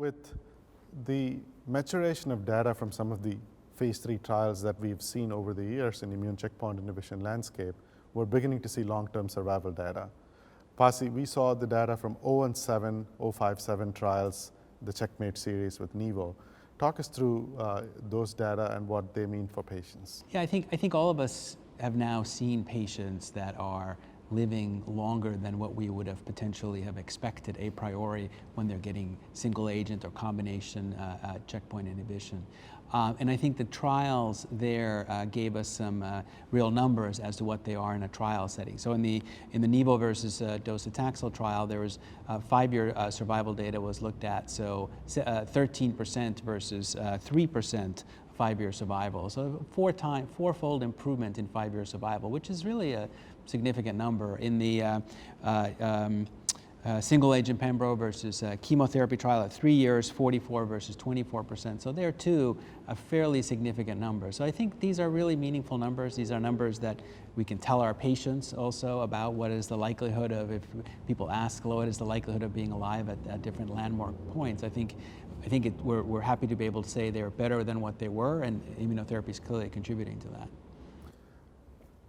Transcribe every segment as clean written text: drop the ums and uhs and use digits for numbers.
with the maturation of data from some of the phase 3 trials that we've seen over the years in immune checkpoint inhibition landscape, we're beginning to see long-term survival data. Pasi, we saw the data from 017, 057 trials, the CheckMate series with Nivo. Talk us through those data and what they mean for patients. Yeah, I think all of us have now seen patients that are living longer than what we would have potentially have expected a priori when they're getting single agent or combination checkpoint inhibition. And I think the trials there gave us some real numbers as to what they are in a trial setting. So in the Nivo versus docetaxel trial, there was 5-year survival data was looked at, so 13% versus 3% 5-year survival. So fourfold improvement in 5-year survival, which is really a significant number. In the single agent pembro versus chemotherapy trial at 3 years, 44 versus 24%. So there too, a fairly significant number. So I think these are really meaningful numbers. These are numbers that we can tell our patients also about what is the likelihood of, if people ask, what is the likelihood of being alive at different landmark points. I think we're happy to be able to say they're better than what they were, and immunotherapy is clearly contributing to that.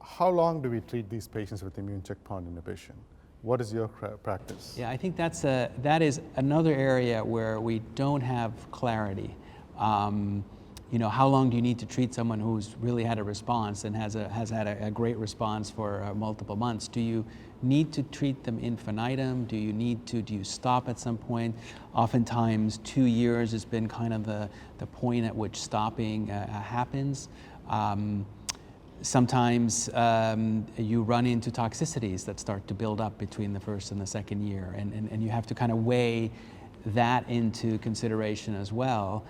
How long do we treat these patients with immune checkpoint inhibition? What is your practice? Yeah, I think that is another area where we don't have clarity. You know, how long do you need to treat someone who's really had a response and has had a great response for multiple months? Do you need to treat them infinitum? Do you stop at some point? Oftentimes 2 years has been kind of the point at which stopping happens. Sometimes you run into toxicities that start to build up between the first and the second year, and you have to kind of weigh that into consideration as well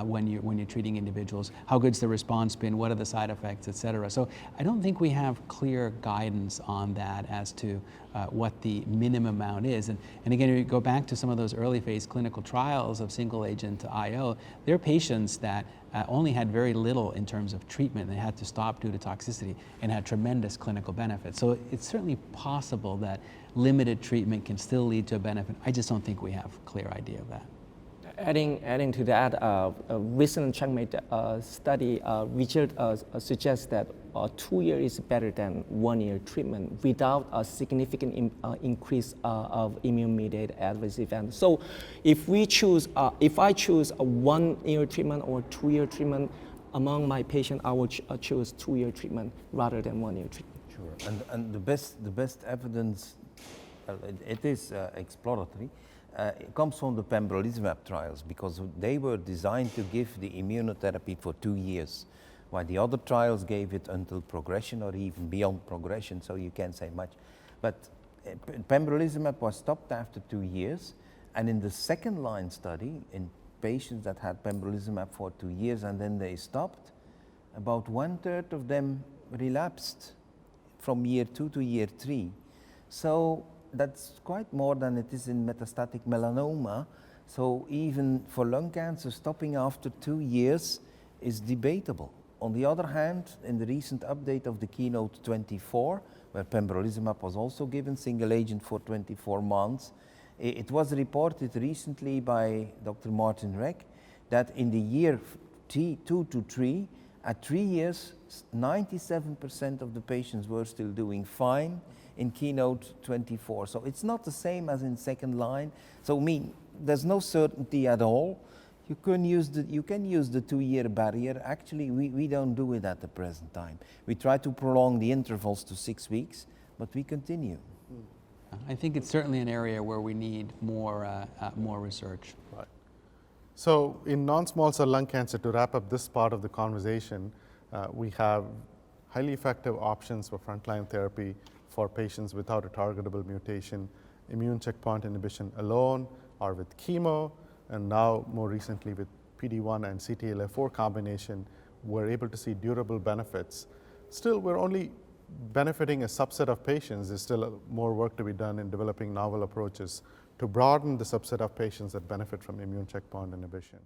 when you're treating individuals. How good's the response been? What are the side effects, et cetera? So I don't think we have clear guidance on that as to what the minimum amount is. And again, you go back to some of those early phase clinical trials of single agent IO, there are patients that only had very little in terms of treatment. They had to stop due to toxicity and had tremendous clinical benefit. So it's certainly possible that limited treatment can still lead to a benefit. I just don't think we have a clear idea of that. Adding to that, a recent CheckMate study result suggests that 2 years is better than 1 year treatment without a significant increase of immune-mediated adverse events. So if I choose a 1 year treatment or 2 year treatment among my patients, I will choose 2 year treatment rather than 1 year treatment. Sure, and the best evidence, it is exploratory. It comes from the pembrolizumab trials, because they were designed to give the immunotherapy for 2 years, while the other trials gave it until progression or even beyond progression, so you can't say much. But pembrolizumab was stopped after 2 years, and in the second line study, in patients that had pembrolizumab for 2 years and then they stopped, about 1/3 of them relapsed from year 2 to year 3. So that's quite more than it is in metastatic melanoma. So even for lung cancer, stopping after 2 years is debatable. On the other hand, in the recent update of the KEYNOTE-24, where pembrolizumab was also given single agent for 24 months, it was reported recently by Dr. Martin Reck that in the year 2 to 3, at 3 years, 97% of the patients were still doing fine in KEYNOTE-24. So it's not the same as in second line. So I mean, there's no certainty at all. You can use the 2 year barrier. Actually, we don't do it at the present time. We try to prolong the intervals to 6 weeks, but we continue. I think it's certainly an area where we need more research. Right. So in non-small cell lung cancer, to wrap up this part of the conversation, we have highly effective options for frontline therapy for patients without a targetable mutation, immune checkpoint inhibition alone or with chemo, and now more recently with PD-1 and CTLA-4 combination, we're able to see durable benefits. Still, we're only benefiting a subset of patients. There's still more work to be done in developing novel approaches to broaden the subset of patients that benefit from immune checkpoint inhibition.